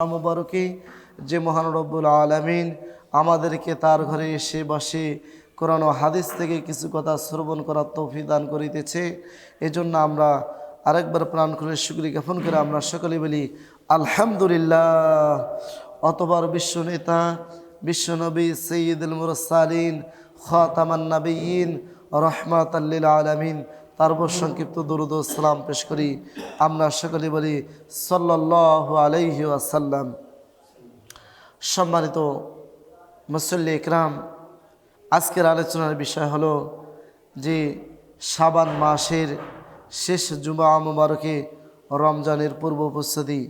মুবারকে যে মহান রব্বুল আলামিন আমাদেরকে তার ঘরে এসে বসে কোরআন ও হাদিস থেকে কিছু কথা শ্রবণ করার তৌফিক দান করিতেছে। এজন্য আমরা আরেকবার প্রাণ খুলে শুকরিয়া জ্ঞাপন করে আমরা সকলে বলি আলহামদুলিল্লাহ। অতবার বিশ্ব নেতা বিশ্বনবী সৈয়দুল মুরসালিন খাতামান নবিয়্যিন রাহমাতাল লিল আলামিন তার উপর সংক্ষিপ্ত দরুদ ও সালাম পেশ করি। আমরা সকলে বলি সাল্লাল্লাহু আলাইহি ওয়াসাল্লাম। সম্মানিত মুসল্লি ইকরাম, আজকের আলোচনার বিষয় হলো যে শাবান মাসের শেষ জুমা মুবারকে রমজানের পূর্ব প্রস্তুতি।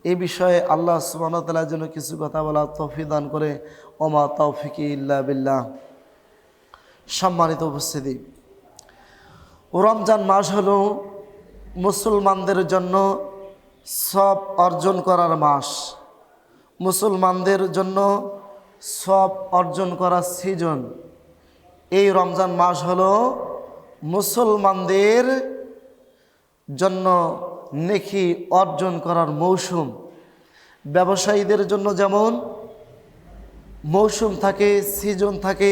এই বিষয়ে আল্লাহ সুবহানাহু ওয়া তাআলার জন্য কিছু কথা বলার তৌফিক দান করে। ওমা তাওফিকি ইল্লা বিল্লাহ। সম্মানিত উপস্থিতি, রমজান মাস হলো মুসলমানদের জন্য সব অর্জন করার মাস, মুসলমানদের জন্য সব অর্জন করার সিজন। এই রমজান মাস হলো মুসলমানদের জন্য নেকি অর্জন করার মৌসুম। ব্যবসায়ীদের জন্য যেমন মৌসুম থাকে, সিজন থাকে,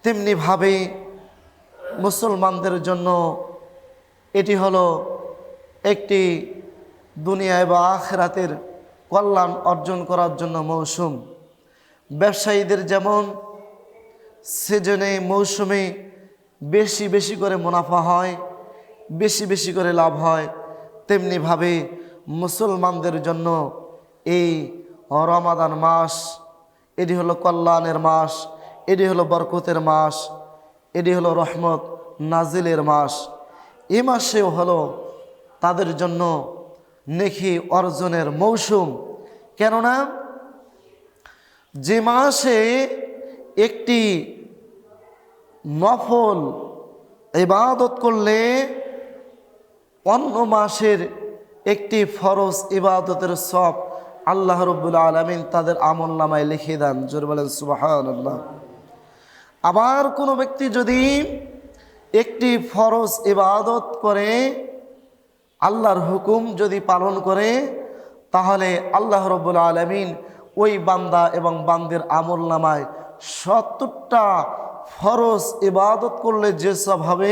তেমনিভাবে মুসলমানদের জন্য এটি হলো একটি দুনিয়ায় বা আখিরাতের কল্যাণ অর্জন করার জন্য মৌসুম। ব্যবসায়ীদের যেমন সিজনে মৌসুমে বেশি বেশি করে মুনাফা হয়, বেশি বেশি করে লাভ হয়, তেমনিভাবে মুসলমানদের জন্য এই রমাদান মাস এটি হলো কল্যাণের মাস, এটি হলো বরকতের মাস, এটি হলো রহমত নাজিলের মাস। এ মাসেও হলো তাদের জন্য নেকি অর্জনের মৌসুম। কেননা যে মাসে একটি নফল ইবাদত করলে অন্য মাসের একটি ফরজ ইবাদতের সব আল্লাহ রাব্বুল আলামিন তাদের আমলনামায় লিখে দেন। জোরে বলেন সুবহানাল্লাহ। আবার কোনো ব্যক্তি যদি একটি ফরজ ইবাদত করে, আল্লাহর হুকুম যদি পালন করে, তাহলে আল্লাহ রাব্বুল আলামিন ওই বান্দা এবং বান্দির আমলনামায় ৭০টা ফরজ ইবাদত করলে যে সব হবে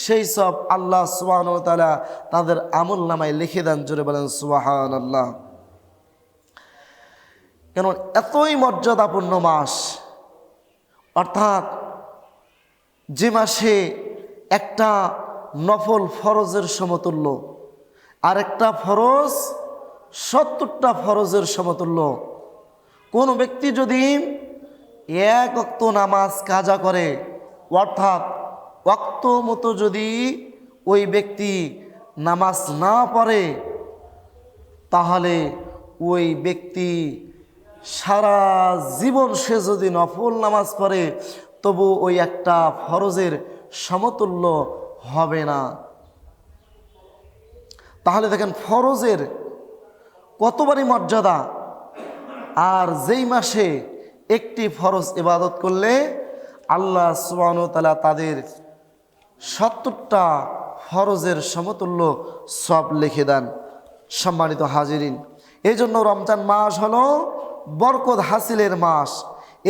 সেই সব আল্লাহ সুবহানাহু ওয়া তাআলা তাদের আমলনামায় লিখে দেন। জোরে বলেন সুবহানাল্লাহ। কেন এতই মর্যাদাপূর্ণ মাস, অর্থাৎ যে মাসে একটা নফল ফরজের সমতুল্য, আর একটা ফরজ ৭০টা ফরজের সমতুল্য। কোন ব্যক্তি যদি এক ওয়াক্ত নামাজ কাজা করে, অর্থাৎ ওয়াক্ত মতো যদি ওই ব্যক্তি নামাজ না পড়ে, তাহলে ওই ব্যক্তি সারা জীবন সে যদি নফল নামাজ পড়ে তবু ওই একটা ফরজের সমতুল্য হবে না। তাহলে দেখেন ফরজের কতবারই মর্যাদা। আর যেই মাসে একটি ফরজ ইবাদত করলে আল্লাহ সুবহানাহু ওয়া তাআলা তাদের ৭০টা ফরজের সমতুল্য সব লিখে দেন। সম্মানিত হাজিরিন, এই জন্য রমজান মাস হলো বরকত হাসিলের মাস।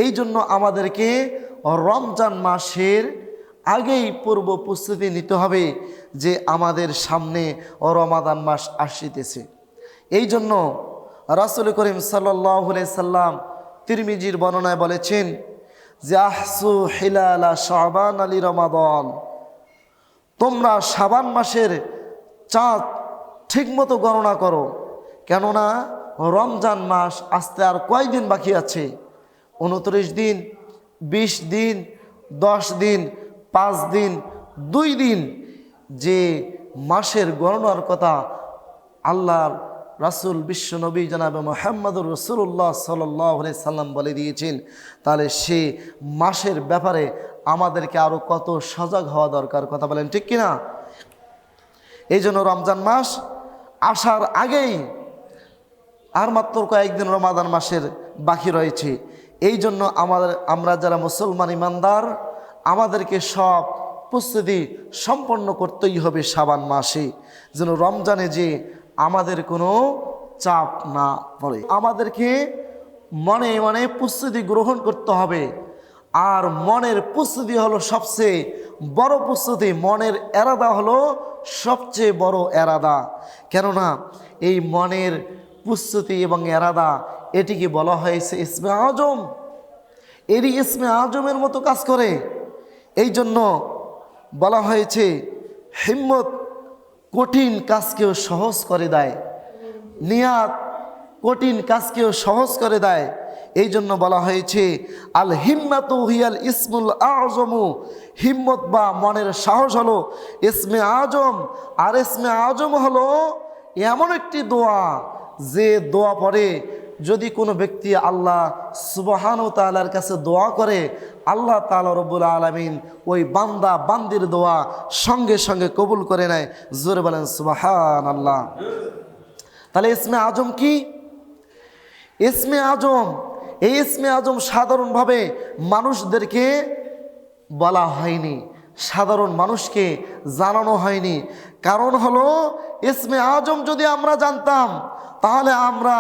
এই জন্য আমাদেরকে রমজান মাসের আগেই পূর্ব প্রস্তুতি নিতে হবে যে আমাদের সামনে রমাদান মাস আসিতেছে। এই জন্য রাসূল করিম সাল্লাল্লাহু আলাইহি সাল্লাম তিরমিজির বর্ণনায় বলেছেন যে আহসু হিলালা শাবান আলি রমাদান, তোমরা শাবান মাসের চাঁদ ঠিকমতো গণনা করো। কেননা রমজান মাস আসতে আর কয়দিন বাকি আছে? 29 দিন, 20 দিন, 10 দিন, 5 দিন, 2 দিন। যে মাসের গণনার কথা আল্লাহর রাসূল বিশ্বনবী জনাবে মুহাম্মদুর রাসূলুল্লাহ সাল্লাল্লাহু আলাইহি সাল্লাম বলে দিয়েছেন, তাহলে সে মাসের ব্যাপারে আমাদেরকে আরও কত সজাগ হওয়া দরকার, কথা বলেন ঠিক কিনা? এই জন্য রমজান মাস আসার আগেই আর মাত্র কয়েকদিন রমাদান মাসের বাকি রয়েছে। এই জন্য আমরা যারা মুসলমান ইমানদার, আমাদেরকে সব প্রস্তুতি সম্পন্ন করতেই হবে শাবান মাসে, যেন রমজানে যে আমাদের কোনো চাপ না পড়ে। আমাদেরকে মনে মনে প্রস্তুতি গ্রহণ করতে হবে। আর মনের প্রস্তুতি হলো সবচেয়ে বড় প্রস্তুতি, মনের এরাদা হলো সবচেয়ে বড় এরাদা। কেননা এই মনের প্রস্তুতি এবং এরাদা এটিকে বলা হয়েছে ইসমে আজম। এরই ইসমে আজমের মতো কাজ করে। এই জন্য বলা হয়েছে হিম্মত কঠিন কাজকেও সহজ করে দেয়, নিয়াত কঠিন কাজকেও সহজ করে দেয়। এই জন্য বলা হয়েছে আল হিম্মাতু হিয়াল ইসমুল আজমু, হিম্মত বা মনের সাহস হলো ইসমে আজম। আর ইসমে আজম হলো এমন একটি দোয়া, যে দোয়া পড়ে যদি কোনো ব্যক্তি আল্লাহ সুবহানাহু ওয়া তাআলার কাছে দোয়া করে, আল্লাহ তাআলা রব্বুল আলামিন ওই বান্দা বান্দির দোয়া সঙ্গে সঙ্গে কবুল করে নেয়। জোরে বলেন সুবহানাল্লাহ। তাহলে ইসমে আজম কি? ইসমে আজম, এই ইসমে আজম সাধারণভাবে মানুষদেরকে বলা হয়নি, সাধারণ মানুষকে জানানো হয়নি। কারণ হলো ইসমে আজম যদি আমরা জানতাম তাহলে আমরা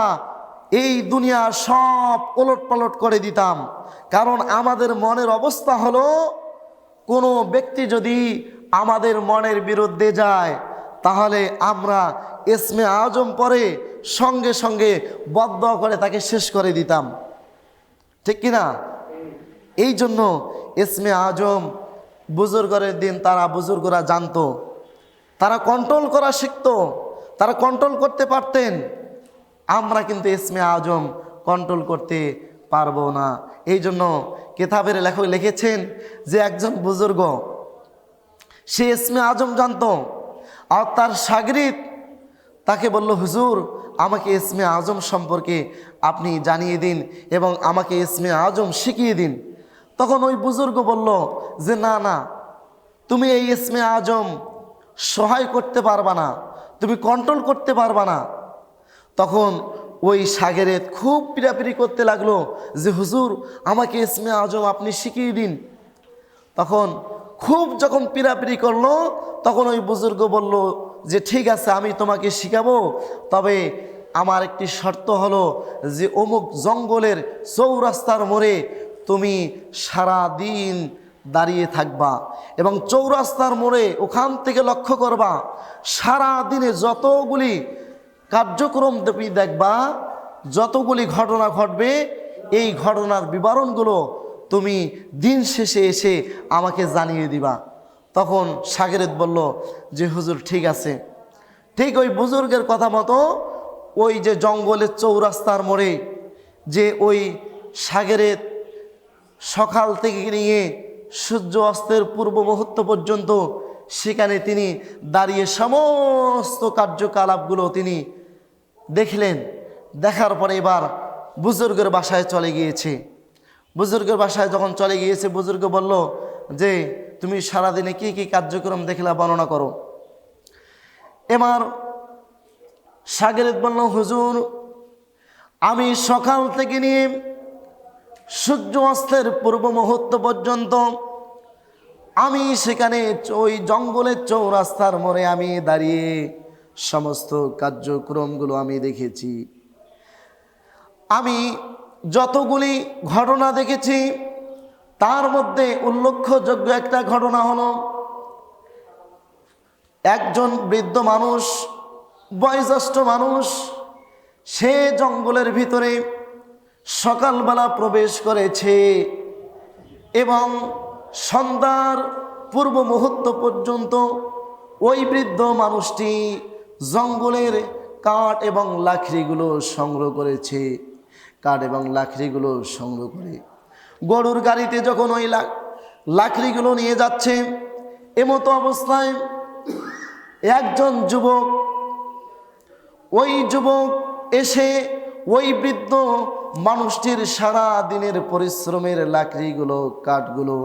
এই দুনিয়া সব ওলট পালট করে দিতাম। কারণ আমাদের মনের অবস্থা হলো, কোনো ব্যক্তি যদি আমাদের মনের বিরুদ্ধে যায় তাহলে আমরা ইসমে আজম পড়ে সঙ্গে সঙ্গে বদদোয়া করে তাকে শেষ করে দিতাম, ঠিক কিনা? এই জন্য ইসমে আজম বুজুর্গের দিন তারা বুজুর্গরা জানতো, তারা কন্ট্রোল করা শিখতো, তারা কন্ট্রোল করতে পারতেন। আমরা কিন্তু ইসমে আজম কন্ট্রোল করতে পারবো না। এই জন্য কিতাবের লেখক লিখেছেন যে একজন বুজুর্গ সে ইসমে আজম জানতো, আর তার শাগরিদ তাকে বলল, হুজুর আমাকে ইসমে আজম সম্পর্কে আপনি জানিয়ে দিন এবং আমাকে ইসমে আজম শিখিয়ে দিন। তখন ওই বুজুর্গ বলল যে না না, তুমি এই ইসমে আজম সহায় করতে পারবা না, তুমি কন্ট্রোল করতে পারবা না। তখন ওই শাগরেদ খুব পিড়াপিড়ি করতে লাগলো যে হুজুর আমাকে ইসমে আজম আপনি শিখিয়ে দিন। তখন খুব যখন পিড়াপিড়ি করলো তখন ওই বুজুর্গ বলল যে ঠিক আছে আমি তোমাকে শিখাবো, তবে আমার একটি শর্ত হলো যে অমুক জঙ্গলের চৌরাস্তার মোড়ে তুমি সারা দিন দাঁড়িয়ে থাকবা এবং চৌরাস্তার মোড়ে ওখান থেকে লক্ষ্য করবা সারা দিনে যতগুলি কার্যক্রম তুমি দেখবা, যতগুলি ঘটনা ঘটবে, এই ঘটনার বিবরণগুলো তুমি দিন শেষে এসে আমাকে জানিয়ে দিবা। তখন শাগরেদ বলল যে হুজুর ঠিক আছে। ঠিক ওই বুজুর্গের কথা মতো ওই যে জঙ্গলের চৌরাস্তার মোড়ে যে ওই শাগরেদ সকাল থেকে নিয়ে সূর্য অস্তের পূর্ব মুহূর্ত পর্যন্ত সেখানে তিনি দাঁড়িয়ে সমস্ত কার্যকলাপগুলো তিনি দেখলেন। দেখার পরে এবার বুজুর্গের বাসায় চলে গিয়েছে। বুজুর্গের বাসায় যখন চলে গিয়েছে বুজুর্গ বলল যে তুমি সারাদিনে কি কি কার্যক্রম দেখলা বর্ণনা করো। এবার শাগরেদ বলল, হুজুর আমি সকাল থেকে নিয়ে সূর্য অস্তের পূর্ব মুহূর্ত পর্যন্ত আমি সেখানে ওই জঙ্গলের চৌরাস্তার মোড়ে আমি দাঁড়িয়ে সমস্ত কার্যক্রমগুলো আমি দেখেছি। আমি যতগুলি ঘটনা দেখেছি তার মধ্যে উল্লেখযোগ্য একটা ঘটনা হলো একজন বৃদ্ধ মানুষ, বয়োজ্যেষ্ঠ মানুষ, সে জঙ্গলের ভিতরে সকালবেলা প্রবেশ করেছে এবং সন্ধ্যার পূর্ব মুহূর্ত পর্যন্ত ওই বৃদ্ধ মানুষটি জঙ্গলের কাঠ এবং লাকড়িগুলো সংগ্রহ করেছে। কাঠ এবং লাকড়িগুলো সংগ্রহ করে গরুর গাড়িতে যখন ওই লাকড়িগুলো নিয়ে যাচ্ছে, এমতো অবস্থায় একজন যুবক, ওই যুবক এসে ওই বৃদ্ধ মানুষটির সারা দিনের পরিশ্রমের লাকড়িগুলো কাঠগুলো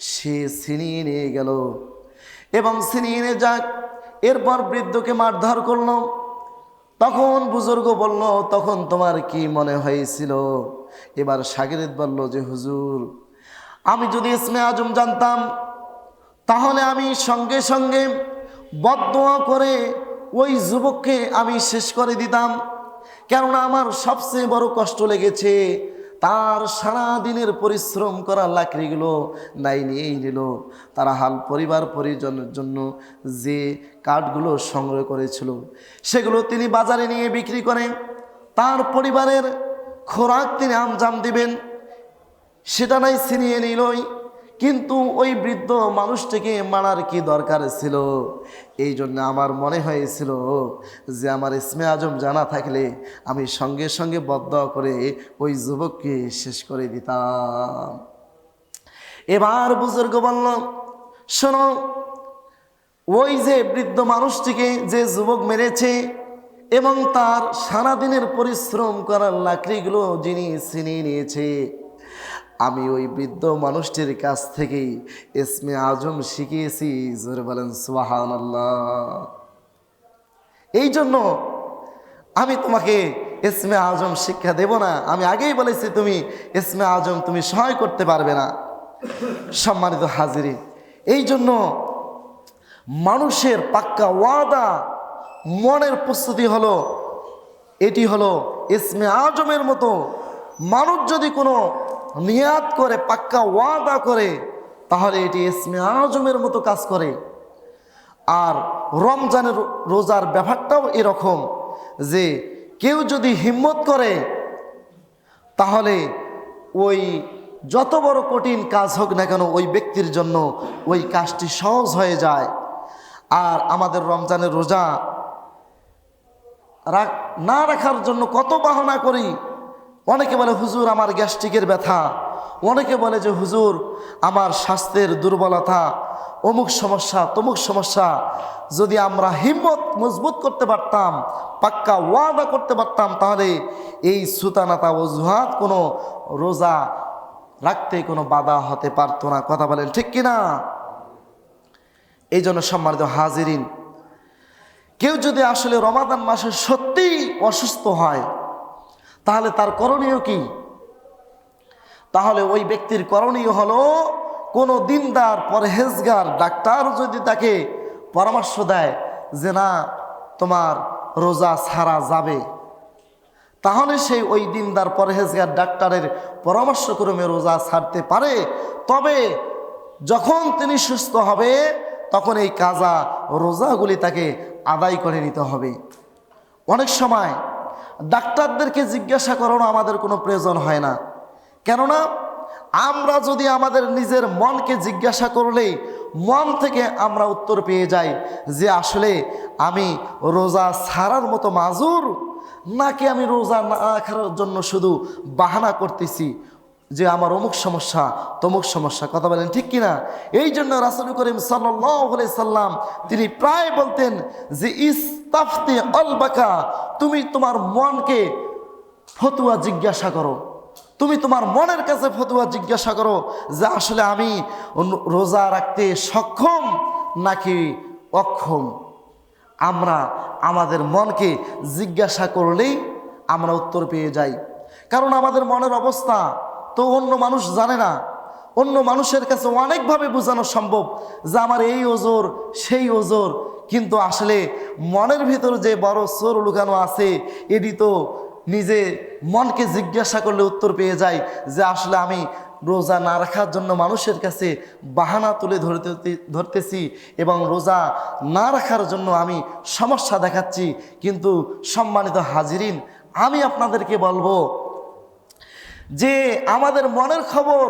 সে ছিনিয়ে নিয়ে গেল এবং ছিনিয়ে নিয়ে যাক এরপর বৃদ্ধকে মারধর করল। তখন বুজুর্গ বলল, তখন তোমার কি মনে হয়েছিল? এবার শাগরেদ বলল যে হুজুর আমি যদি ইসমে আজম জানতাম তাহলে আমি সঙ্গে সঙ্গে বদদোয়া করে ওই যুবককে আমি শেষ করে দিতাম। কেননা আমার সবচেয়ে বড় কষ্ট লেগেছে তার সারা দিনের পরিশ্রম করা লাকড়িগুলো নাই নিয়েই নিল। তারা হাল পরিবার পরিজনের জন্য যে কাঠগুলো সংগ্রহ করেছিল সেগুলো তিনি বাজারে নিয়ে বিক্রি করে তার পরিবারের খোরাক তিনি আঞ্জাম দিবেন, সেটা নাই ছিনিয়ে নিলই। কিন্তু ওই বৃদ্ধ মানুষটিকে মারার কি দরকার ছিল? এই জন্য আমার মনে হয়েছিল যে আমার ইসমে আজম জানা থাকলে আমি সঙ্গে সঙ্গে বদদোয়া করে ওই যুবককে শেষ করে দিতাম। এবার বুজুর্গ বলল, শোনো, ওই যে বৃদ্ধ মানুষটিকে যে যুবক মেরেছে এবং তার সারাদিনের পরিশ্রম করার লাকড়িগুলো যিনি ছিনিয়ে নিয়েছে, আমি ওই বৃদ্ধ মানুষটির কাছ থেকেই ইসমে আজম শিখিয়েছি। জোরে বলেন সুবহানাল্লাহ। এই জন্য আমি তোমাকে ইসমে আজম শিক্ষা দেব না। আমি আগেই বলেছি তুমি ইসমে আজম তুমি সহায় করতে পারবে না। সম্মানিত হাজিরিন, এই জন্য মানুষের পাক্কা ওয়াদা, মনের প্রস্তুতি হলো, এটি হলো ইসমে আজমের মতো। মানুষ যদি কোনো নিয়াত করে, পাক্কা ওয়াদা করে, তাহলে এটি ইসমে আজমের মতো কাজ করে। আর রমজানের রোজার ব্যাপারটাও এরকম যে কেউ যদি হিম্মত করে তাহলে ওই যত বড় কঠিন কাজ হোক না কেন ওই ব্যক্তির জন্য ওই কাজটি সহজ হয়ে যায়। আর আমাদের রমজানের রোজা না রাখার জন্য কত বাহানা করি। অনেকে বলে হুজুর আমার গ্যাস্ট্রিকের ব্যথা, অনেকে বলে যে হুজুর আমার স্বাস্থ্যের দুর্বলতা, অমুক সমস্যা তমুক সমস্যা। যদি আমরা হিম্মত মজবুত করতে পারতাম, পাক্কা ওয়াদা করতে পারতাম, তাহলে এই সুতানাতা অজুহাত কোনো রোজা রাখতে কোনো বাধা হতে পারতো না। কথা বলেন ঠিক কিনা? এই জন্য সম্মানিত হাজিরিন, কেউ যদি আসলে রমাদান মাসে সত্যিই অসুস্থ হয় তাহলে তার করণীয় কি? তাহলে ওই ব্যক্তির করণীয় হলো কোনো দিনদার পরহেজগার ডাক্তার যদি তাকে পরামর্শ দেয় যে না তোমার রোজা ছাড়া যাবে, তাহলে সেই ওই দিনদার পরহেজগার ডাক্তারের পরামর্শক্রমে রোজা ছাড়তে পারে। তবে যখন তিনি সুস্থ হবে তখন এই কাজা রোজাগুলি তাকে আদায় করে নিতে হবে। অনেক সময় ডাক্তারদেরকে জিজ্ঞাসা করানো আমাদের কোনো প্রয়োজন হয় না, কেননা আমরা যদি আমাদের নিজের মনকে জিজ্ঞাসা করলেই মন থেকে আমরা উত্তর পেয়ে যাই যে আসলে আমি রোজা ছাড়ার মতো মাজুর, নাকি আমি রোজা না রাখার জন্য শুধু বাহানা করতেছি যে আমার অমুক সমস্যা তমুক সমস্যা। কথা বলেন ঠিক কিনা? এই জন্য রাসূল করিম সাল্লাল্লাহু আলাইহি সাল্লাম তিনি প্রায় বলতেন যে ইস্তাফতি কলবাকা, তুমি তোমার মনকে ফতোয়া জিজ্ঞাসা করো, তুমি তোমার মনের কাছে ফতোয়া জিজ্ঞাসা করো যে আসলে আমি রোজা রাখতে সক্ষম নাকি অক্ষম। আমরা আমাদের মনকে জিজ্ঞাসা করলেই আমরা উত্তর পেয়ে যাই, কারণ আমাদের মনের অবস্থা তো অন্য মানুষ জানে না। অন্য মানুষের কাছে অনেকভাবে বোঝানো সম্ভব যে আমার এই ওজোর সেই ওজোর, কিন্তু আসলে মনের ভিতর যে বড় চোর লুকানো আছে এটি তো নিজে মনকে জিজ্ঞাসা করলে উত্তর পেয়ে যায় যে আসলে আমি রোজা না রাখার জন্য মানুষের কাছে বাহানা তুলে ধরতেছি এবং রোজা না রাখার জন্য আমি সমস্যা দেখাচ্ছি। কিন্তু সম্মানিত হাজিরিন, আমি আপনাদেরকে বলবো যে আমাদের মনের খবর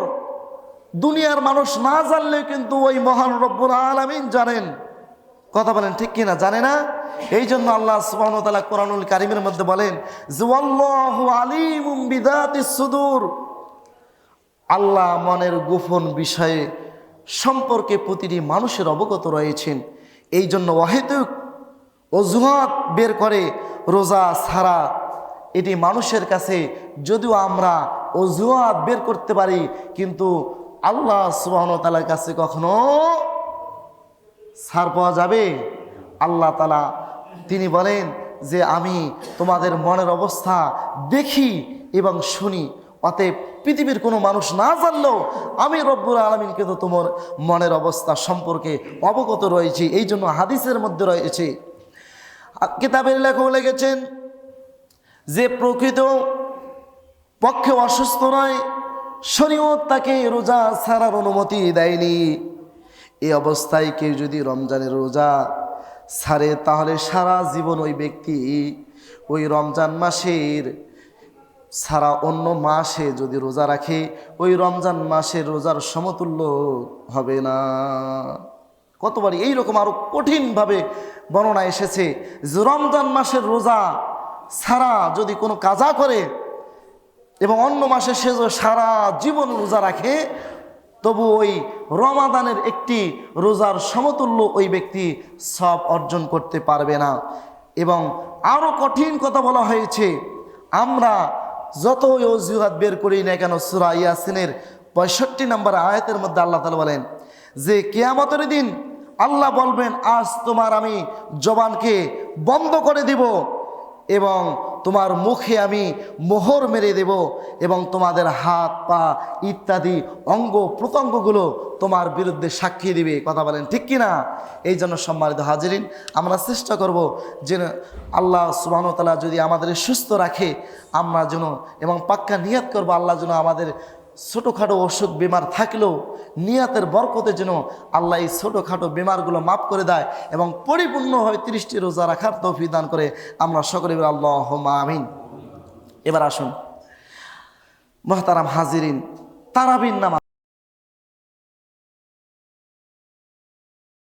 দুনিয়ার মানুষ না জানলেও কিন্তু ওই মহান রব্বুল আলামিন জানেন। কথা বলেন ঠিক কিনা? জানে না? এই জন্য আল্লাহ সুবহানাহু ওয়া তাআলা কোরআনুল কারীমের মধ্যে বলেন যে আল্লাহু আলিমুম বিযাতিস সুদূর, আল্লাহ মনের গোপন বিষয়ে সম্পর্কে প্রতিটি মানুষের অবগত রয়েছেন। এই জন্য অহেতুক অজুহাত বের করে রোজা ছাড়া, এটি মানুষের কাছে যদিও আমরা অজুহাত বের করতে পারি কিন্তু আল্লাহ সুবহানাহু ওয়া তাআলার কাছে কখনো ছাড় পাওয়া যাবে? আল্লাহ তাআলা তিনি বলেন যে আমি তোমাদের মনের অবস্থা দেখি এবং শুনি, অতএব পৃথিবীর কোনো মানুষ না জানলেও আমি রব্বুল আলামিন কিন্তু তোমার মনের অবস্থা সম্পর্কে অবগত রয়েছি। এই জন্য হাদিসের মধ্যে রয়েছে, কিতাবের লেখক লিখেছেন যে প্রকৃত পক্ষে অসুস্থ নয়, শরীয়ত তাকে রোজা ছাড়ার অনুমতি দেয়নি। এই অবস্থায় কেউ যদি রমজানের রোজা ছাড়ে তাহলে সারা জীবন ওই ব্যক্তি ওই রমজান মাসের ছাড়া অন্য মাসে যদি রোজা রাখে ওই রমজান মাসের রোজার সমতুল্য হবে না। কতবার এইরকম আরো কঠিনভাবে বর্ণনা এসেছে যে রমজান মাসের রোজা ছাড়া যদি কোনো কাজা করে এবং অন্য মাসে সে সারা জীবন রোজা রাখে, তবু ওই রমাদানের একটি রোজার সমতুল্য ওই ব্যক্তি সব অর্জন করতে পারবে না। এবং আরও কঠিন কথা বলা হয়েছে, আমরা যতই অজুহাত বের করি না কেন, সূরা ইয়াসিনের 65 নম্বর আয়াতের মধ্যে আল্লাহ তাআলা বলেন যে কিয়ামতের দিন আল্লাহ বলবেন, আজ তোমার আমি জবানকে বন্ধ করে দিব এবং তোমার মুখে আমি মোহর মেরে দেব এবং তোমাদের হাত পা ইত্যাদি অঙ্গ প্রত্যঙ্গগুলো তোমার বিরুদ্ধে সাক্ষী দিবে। কথা বলেন ঠিক কিনা? এই জন্য সম্মানিত হাজিরিন, আমরা চেষ্টা করব যে আল্লাহ সুবহানাহু ওয়া তাআলা যদি আমাদের সুস্থ রাখে আমরা যেন, এবং পাক্কা নিয়াত করব আল্লাহ যেন আমাদের ছোটোখাটো অসুখ বিমার থাকলেও নিয়াতের বরকতে যেন আল্লাহ এই ছোটোখাটো বিমারগুলো মাফ করে দেয় এবং পরিপূর্ণভাবে 30টি রোজা রাখার তৌফিক দান করে। আমরা সকলে বলি আল্লাহুম্মা আমিন। এবার আসুন মুহতারাম হাজিরিন, তারাবির নামাজ